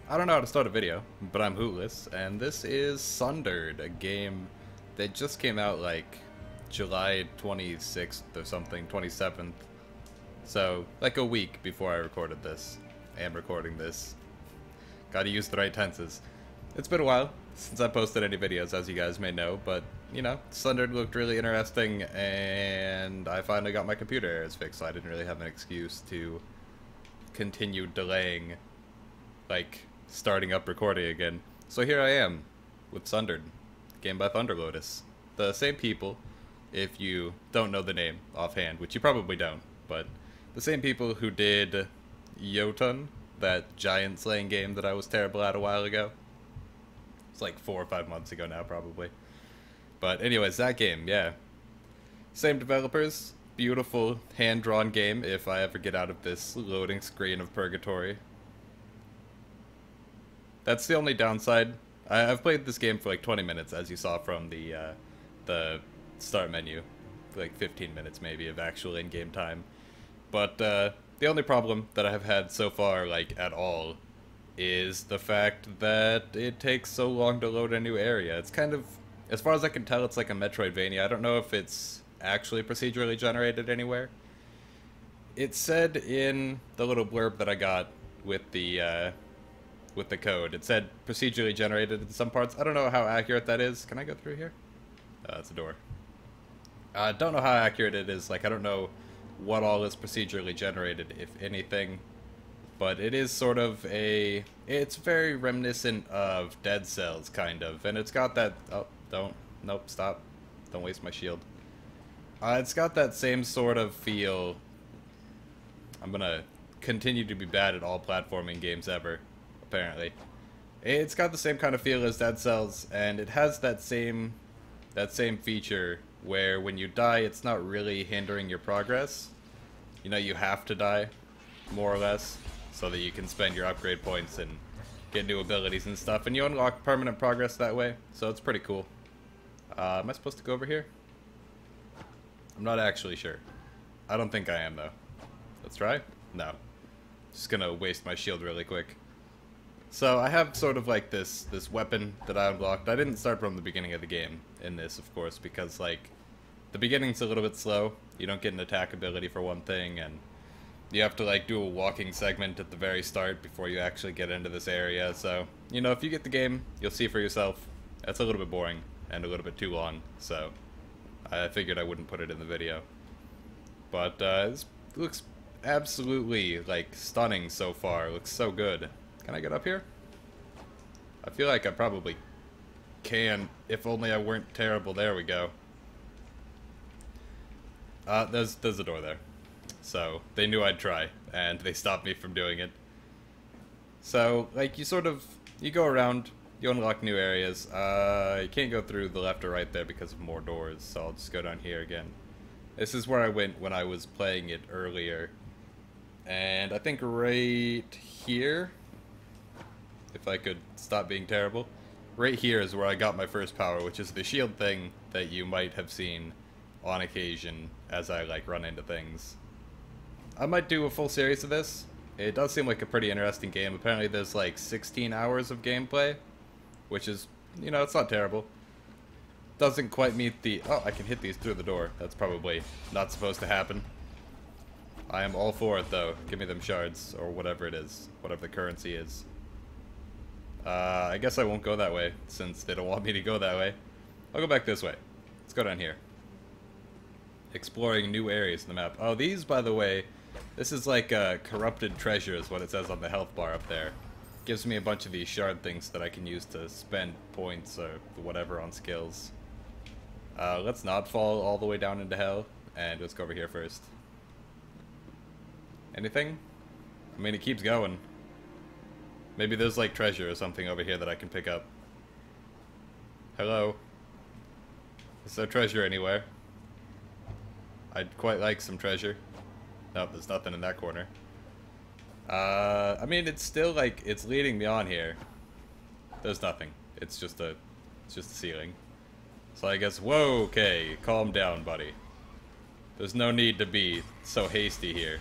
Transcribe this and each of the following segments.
I don't know how to start a video, but I'm Hootless, and this is Sundered, a game that just came out like July 26th or something, 27th. So, like a week before I recorded this. I am recording this. Gotta use the right tenses. It's been a while since I posted any videos, as you guys may know, but, you know, Sundered looked really interesting, and I finally got my computer errors fixed, so I didn't really have an excuse to continue delaying, like, starting up recording again. So here I am, with Sundered, game by Lotus. The same people, if you don't know the name offhand, which you probably don't, but the same people who did Jotun, that giant slaying game that I was terrible at a while ago. It's like 4 or 5 months ago now, probably. But anyways, that game, yeah. Same developers, beautiful hand-drawn game if I ever get out of this loading screen of purgatory. That's the only downside. I've played this game for like 20 minutes, as you saw from the start menu. Like 15 minutes maybe of actual in-game time. But the only problem that I have had so far, like, at all, is the fact that it takes so long to load a new area. It's kind of, as far as I can tell, it's like a metroidvania. I don't know if it's actually procedurally generated anywhere. It said in the little blurb that I got with the code, it said procedurally generated in some parts. I don't know how accurate that is. Can I go through here? It's a door. I don't know how accurate it is. Like, I don't know what all is procedurally generated, if anything. But it is sort of a... It's very reminiscent of Dead Cells, kind of. And it's got that... Oh, don't. Nope, stop. Don't waste my shield. It's got that same sort of feel. I'm gonna continue to be bad at all platforming games ever, apparently. It's got the same kind of feel as Dead Cells, and it has that same feature where when you die, it's not really hindering your progress. You know, you have to die, more or less, so that you can spend your upgrade points and get new abilities and stuff, and you unlock permanent progress that way, so it's pretty cool. Am I supposed to go over here? I'm not actually sure. I don't think I am, though. Let's try? No. Just gonna waste my shield really quick. So I have sort of like this weapon that I unlocked. I didn't start from the beginning of the game in this, of course, because, like, the beginning's a little bit slow. You don't get an attack ability for one thing, and you have to, like, do a walking segment at the very start before you actually get into this area. So, you know, if you get the game, you'll see for yourself. It's a little bit boring and a little bit too long, so I figured I wouldn't put it in the video. But this looks absolutely, like, stunning so far. It looks so good. Can I get up here? I feel like I probably can, if only I weren't terrible. There we go. There's a door there. So, they knew I'd try, and they stopped me from doing it. So, like, you go around, you unlock new areas. You can't go through the left or right there because of more doors, so I'll just go down here again. This is where I went when I was playing it earlier. And I think right here, if I could stop being terrible, right here is where I got my first power, which is the shield thing that you might have seen on occasion as I, like, run into things. I might do a full series of this. It does seem like a pretty interesting game. Apparently there's like 16 hours of gameplay, which is, you know, it's not terrible. Doesn't quite meet the... Oh, I can hit these through the door. That's probably not supposed to happen. I am all for it, though. Give me them shards, or whatever it is. Whatever the currency is. I guess I won't go that way, since they don't want me to go that way. I'll go back this way. Let's go down here. Exploring new areas in the map. Oh, these, by the way, this is like corrupted treasure is what it says on the health bar up there. Gives me a bunch of these shard things that I can use to spend points or whatever on skills. Let's not fall all the way down into hell, and let's go over here first. Anything? I mean, it keeps going. Maybe there's, like, treasure or something over here that I can pick up. Hello? Is there treasure anywhere? I'd quite like some treasure. Nope, there's nothing in that corner. I mean, it's still, like, it's leading me on here. There's nothing. It's just a ceiling. So I guess, whoa, okay, calm down, buddy. There's no need to be so hasty here.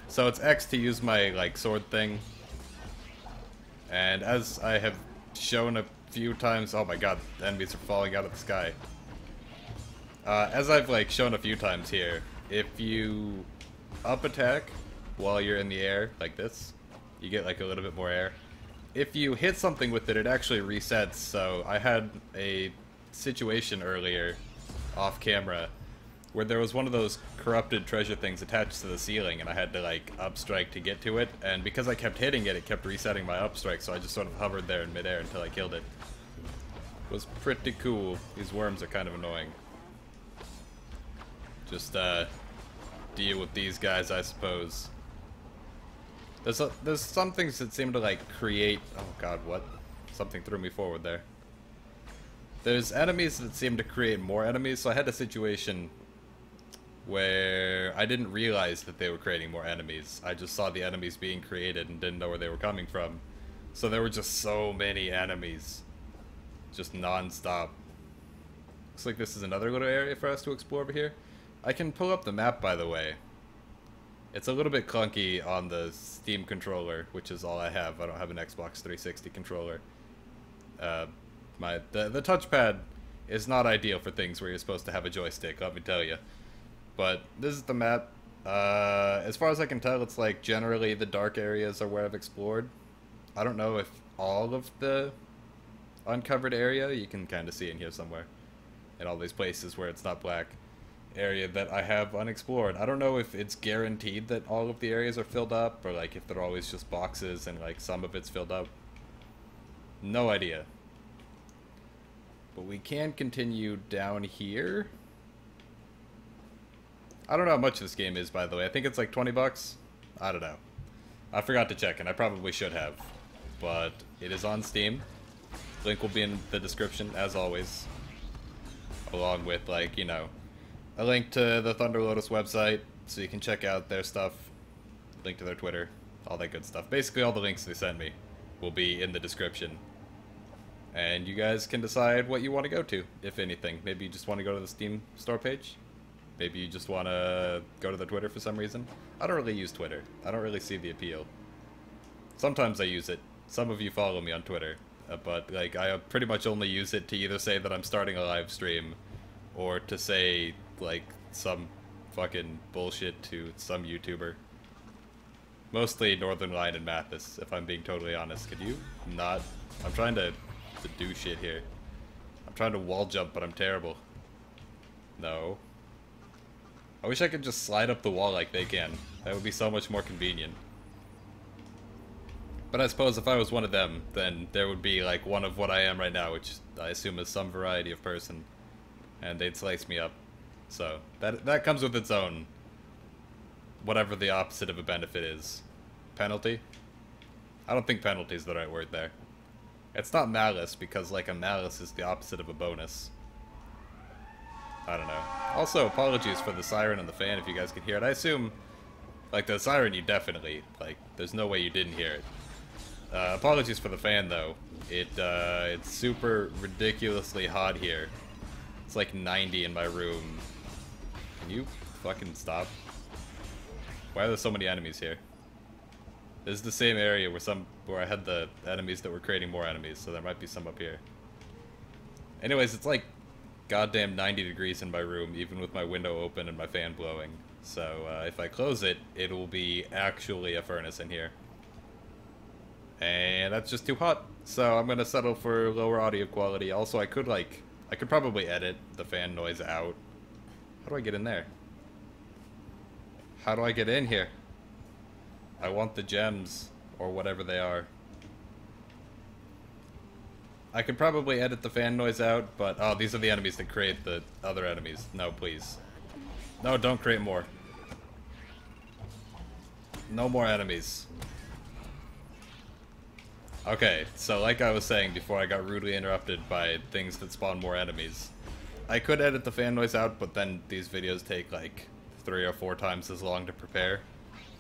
So it's X to use my, like, sword thing. And as I have shown a few times, oh my god, enemies are falling out of the sky. As I've like shown a few times here, if you up attack while you're in the air like this, you get like a little bit more air. If you hit something with it, it actually resets. So I had a situation earlier off camera where there was one of those corrupted treasure things attached to the ceiling, and I had to like up strike to get to it, and because I kept hitting it, it kept resetting my up strike, so I just sort of hovered there in midair until I killed it. It was pretty cool. These worms are kind of annoying. Just deal with these guys, I suppose. There's some things that seem to like create, oh god, what? Something threw me forward there. There's enemies that seem to create more enemies, so I had a situation where I didn't realize that they were creating more enemies. I just saw the enemies being created and didn't know where they were coming from. So there were just so many enemies. Just non-stop. Looks like this is another little area for us to explore over here. I can pull up the map, by the way. It's a little bit clunky on the Steam controller, which is all I have. I don't have an Xbox 360 controller. The touchpad is not ideal for things where you're supposed to have a joystick, let me tell you. But this is the map. As far as I can tell, it's like generally the dark areas are where I've explored. I don't know if all of the uncovered area, you can kind of see in here somewhere, in all these places where it's not black, area that I have unexplored. I don't know if it's guaranteed that all of the areas are filled up, or like if they're always just boxes and like some of it's filled up. No idea. But we can continue down here. I don't know how much this game is, by the way. I think it's like 20 bucks. I don't know. I forgot to check, and I probably should have. But it is on Steam. Link will be in the description, as always. Along with, like, you know, a link to the Thunder Lotus website, so you can check out their stuff. Link to their Twitter. All that good stuff. Basically, all the links they send me will be in the description. And you guys can decide what you want to go to, if anything. Maybe you just want to go to the Steam store page. Maybe you just want to go to the Twitter for some reason. I don't really use Twitter. I don't really see the appeal. Sometimes I use it. Some of you follow me on Twitter. But like, I pretty much only use it to either say that I'm starting a live stream, or to say, like, some fucking bullshit to some YouTuber. Mostly Northern Lion and Mathis, if I'm being totally honest. Could you not? I'm trying to do shit here. I'm trying to wall jump, but I'm terrible. No. I wish I could just slide up the wall like they can. That would be so much more convenient. But I suppose if I was one of them, then there would be like one of what I am right now, which I assume is some variety of person. And they'd slice me up. So, that comes with its own, whatever the opposite of a benefit is. Penalty? I don't think penalty is the right word there. It's not malice, because like a malice is the opposite of a bonus. I don't know. Also, apologies for the siren and the fan if you guys can hear it. I assume, like, the siren you definitely, like, there's no way you didn't hear it. Apologies for the fan, though. It's super ridiculously hot here. It's like 90 in my room. Can you fucking stop? Why are there so many enemies here? This is the same area where I had the enemies that were creating more enemies, so there might be some up here. Anyways, it's like goddamn 90 degrees in my room, even with my window open and my fan blowing. So if I close it, it will be actually a furnace in here. And that's just too hot. So I'm gonna settle for lower audio quality. Also, I could probably edit the fan noise out. How do I get in there? How do I get in here? I want the gems, or whatever they are. I could probably edit the fan noise out, but oh, these are the enemies that create the other enemies. No, please. No, don't create more. No more enemies. Okay, so like I was saying before I got rudely interrupted by things that spawn more enemies, I could edit the fan noise out, but then these videos take like 3 or 4 times as long to prepare,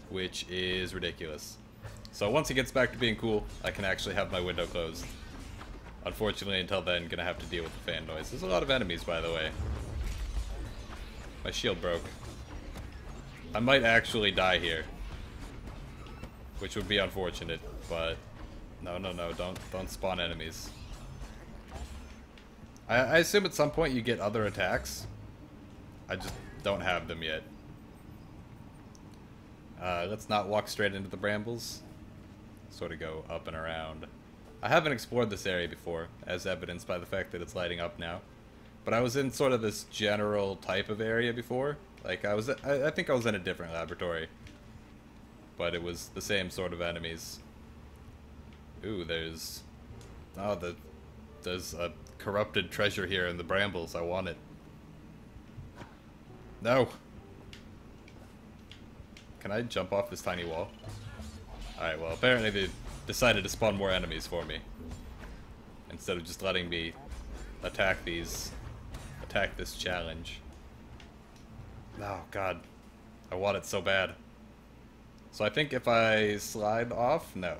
which is ridiculous. So once it gets back to being cool, I can actually have my window closed. Unfortunately, until then, gonna have to deal with the fan noise. There's a lot of enemies, by the way. My shield broke. I might actually die here, which would be unfortunate, but No, no, no, don't spawn enemies. I assume at some point you get other attacks. I just don't have them yet. Let's not walk straight into the brambles. Sort of go up and around. I haven't explored this area before, as evidenced by the fact that it's lighting up now. But I was in sort of this general type of area before. Like, I think I was in a different laboratory. But it was the same sort of enemies. Ooh, there's... Oh, there's a corrupted treasure here in the brambles. I want it. No! Can I jump off this tiny wall? Alright, well, apparently they decided to spawn more enemies for me. Instead of just letting me attack this challenge. Oh, God. I want it so bad. So I think if I slide off, no.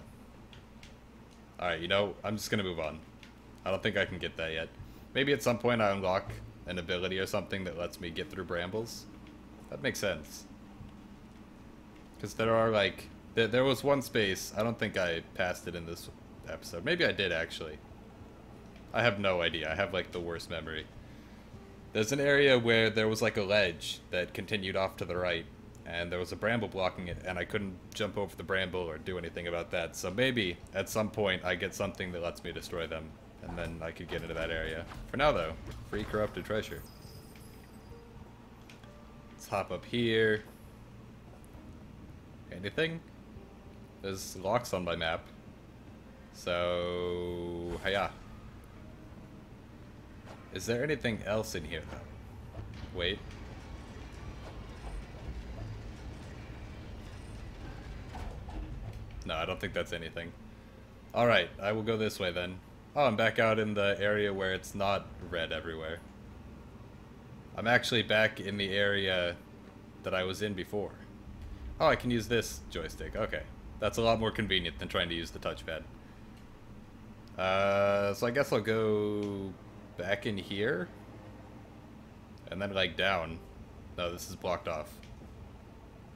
Alright, you know, I'm just gonna move on. I don't think I can get that yet. Maybe at some point I unlock an ability or something that lets me get through brambles. That makes sense. Because there are, like... There was one space, I don't think I passed it in this episode. Maybe I did, actually. I have no idea. I have, like, the worst memory. There's an area where there was, like, a ledge that continued off to the right. And there was a bramble blocking it, and I couldn't jump over the bramble or do anything about that. So maybe, at some point, I get something that lets me destroy them. And then I could get into that area. For now, though, free corrupted treasure. Let's hop up here. Anything? There's locks on my map. So... Hiya. Is there anything else in here, though? Wait. No, I don't think that's anything. Alright, I will go this way then. Oh, I'm back out in the area where it's not red everywhere. I'm actually back in the area that I was in before. Oh, I can use this joystick. Okay. That's a lot more convenient than trying to use the touchpad. So I guess I'll go back in here. And then, like, down. No, this is blocked off.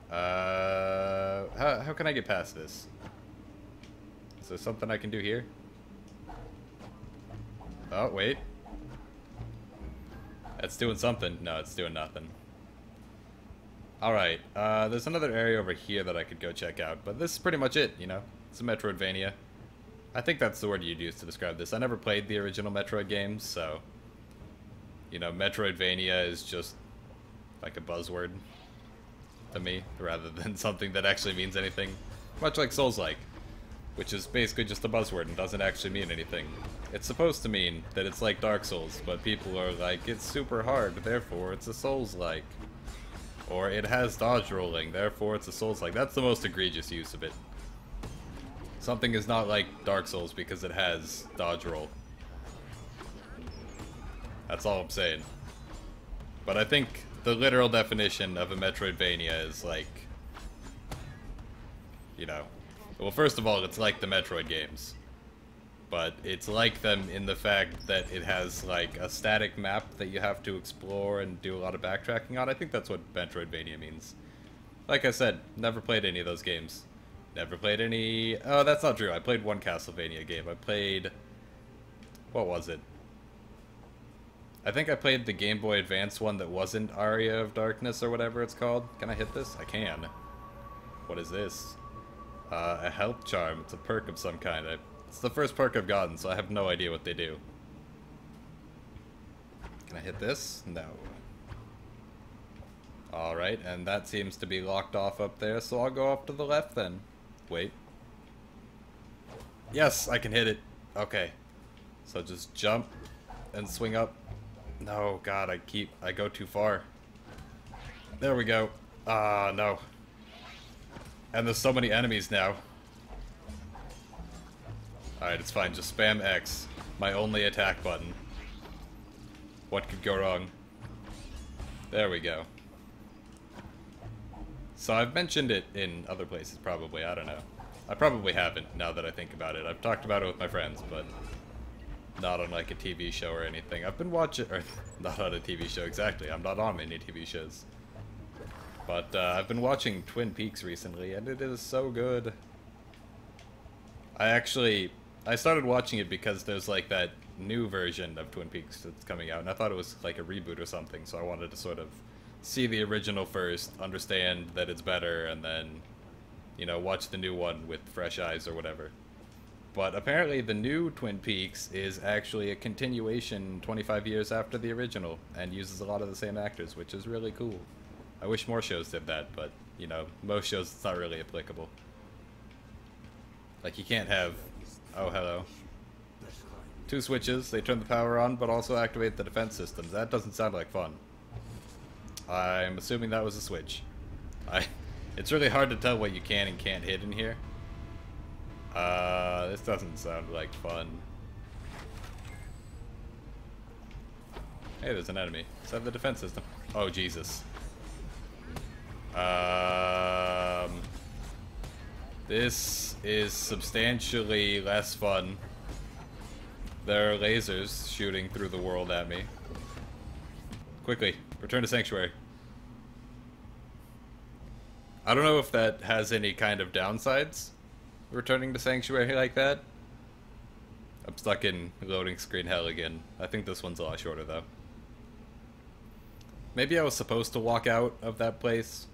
How can I get past this? Is there something I can do here? Oh, wait. That's doing something. No, it's doing nothing. Alright, there's another area over here that I could go check out, but this is pretty much it, you know? It's a metroidvania. I think that's the word you'd use to describe this. I never played the original Metroid games, so... You know, metroidvania is just like a buzzword to me, rather than something that actually means anything. Much like Souls-like, which is basically just a buzzword and doesn't actually mean anything. It's supposed to mean that it's like Dark Souls, but people are like, it's super hard, therefore it's a Souls-like. Or it has dodge rolling, therefore it's a Souls-like. That's the most egregious use of it. Something is not like Dark Souls because it has dodge roll. That's all I'm saying. But I think the literal definition of a Metroidvania is like... You know... Well, first of all, it's like the Metroid games. But it's like them in the fact that it has, like, a static map that you have to explore and do a lot of backtracking on. I think that's what Metroidvania means. Like I said, never played any of those games. Never played any... Oh, that's not true. I played one Castlevania game. I played... What was it? I think I played the Game Boy Advance one that wasn't Aria of Darkness or whatever it's called. Can I hit this? I can. What is this? A health charm. It's a perk of some kind. It's the first perk I've gotten, so I have no idea what they do. Can I hit this? No. Alright, and that seems to be locked off up there, so I'll go off to the left then. Wait. Yes, I can hit it. Okay. So just jump and swing up. No, God, I go too far. There we go. Ah, no. And there's so many enemies now. Alright, it's fine. Just spam X. My only attack button. What could go wrong? There we go. So I've mentioned it in other places, probably. I don't know. I probably haven't, now that I think about it. I've talked about it with my friends, but not on, like, a TV show or anything. I've been watching... Or, not on a TV show, exactly. I'm not on any TV shows. But I've been watching Twin Peaks recently, and it is so good. I started watching it because there's like that new version of Twin Peaks that's coming out, and I thought it was like a reboot or something, so I wanted to sort of see the original first, understand that it's better, and then, you know, watch the new one with fresh eyes or whatever. But apparently the new Twin Peaks is actually a continuation 25 years after the original, and uses a lot of the same actors, which is really cool. I wish more shows did that, but, you know, most shows it's not really applicable. Like, you can't have... Oh, hello. 2 switches, they turn the power on, but also activate the defense systems. That doesn't sound like fun. I'm assuming that was a switch. It's really hard to tell what you can and can't hit in here. This doesn't sound like fun. Hey, there's an enemy. Is that the defense system? Oh, Jesus. This is substantially less fun. There are lasers shooting through the world at me. Quickly, return to Sanctuary. I don't know if that has any kind of downsides, returning to Sanctuary like that. I'm stuck in loading screen hell again. I think this one's a lot shorter, though. Maybe I was supposed to walk out of that place.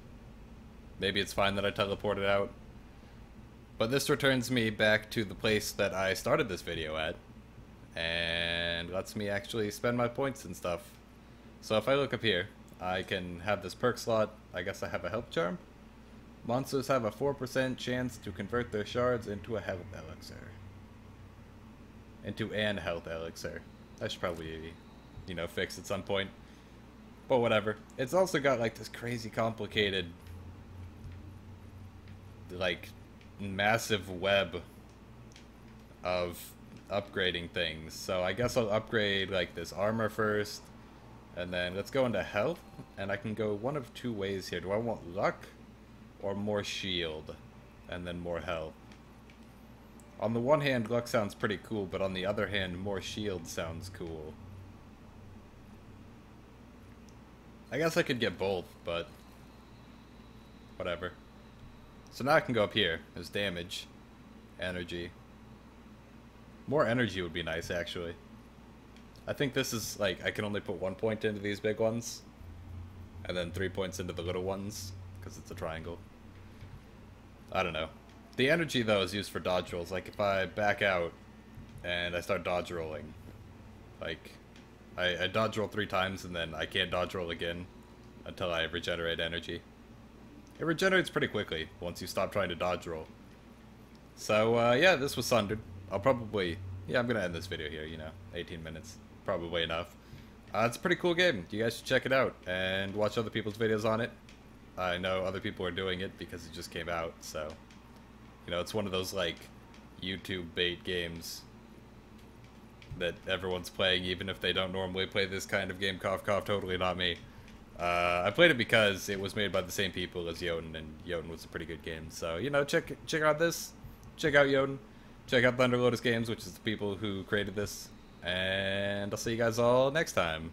Maybe it's fine that I teleported out. But this returns me back to the place that I started this video at, and lets me actually spend my points and stuff. So if I look up here, I can have this perk slot. I guess I have a health charm. Monsters have a 4% chance to convert their shards into a health elixir. Into an health elixir. I should probably, you know, fix at some point. But whatever. It's also got like this crazy complicated, like, massive web of upgrading things. So I guess I'll upgrade like this armor first, and then let's go into health, and I can go one of 2 ways here. Do I want luck or more shield and then more health? On the one hand, luck sounds pretty cool, but on the other hand, more shield sounds cool. I guess I could get both, but whatever. So now I can go up here. There's damage, energy. More energy would be nice, actually. I think this is, like, I can only put 1 point into these big ones, and then 3 points into the little ones, because it's a triangle. I don't know. The energy, though, is used for dodge rolls. Like, if I back out and I start dodge rolling, like, I dodge roll 3 times, and then I can't dodge roll again until I regenerate energy. It regenerates pretty quickly once you stop trying to dodge roll. So, yeah, this was Sundered. I'll probably... Yeah, I'm gonna end this video here, you know. 18 minutes. Probably enough. It's a pretty cool game. You guys should check it out and watch other people's videos on it. I know other people are doing it because it just came out, so... You know, it's one of those, like, YouTube bait games that everyone's playing, even if they don't normally play this kind of game. Cough, cough, totally not me. I played it because it was made by the same people as Jotun, and Jotun was a pretty good game. So, you know, check out this. Check out Jotun. Check out Lotus Games, which is the people who created this. And I'll see you guys all next time.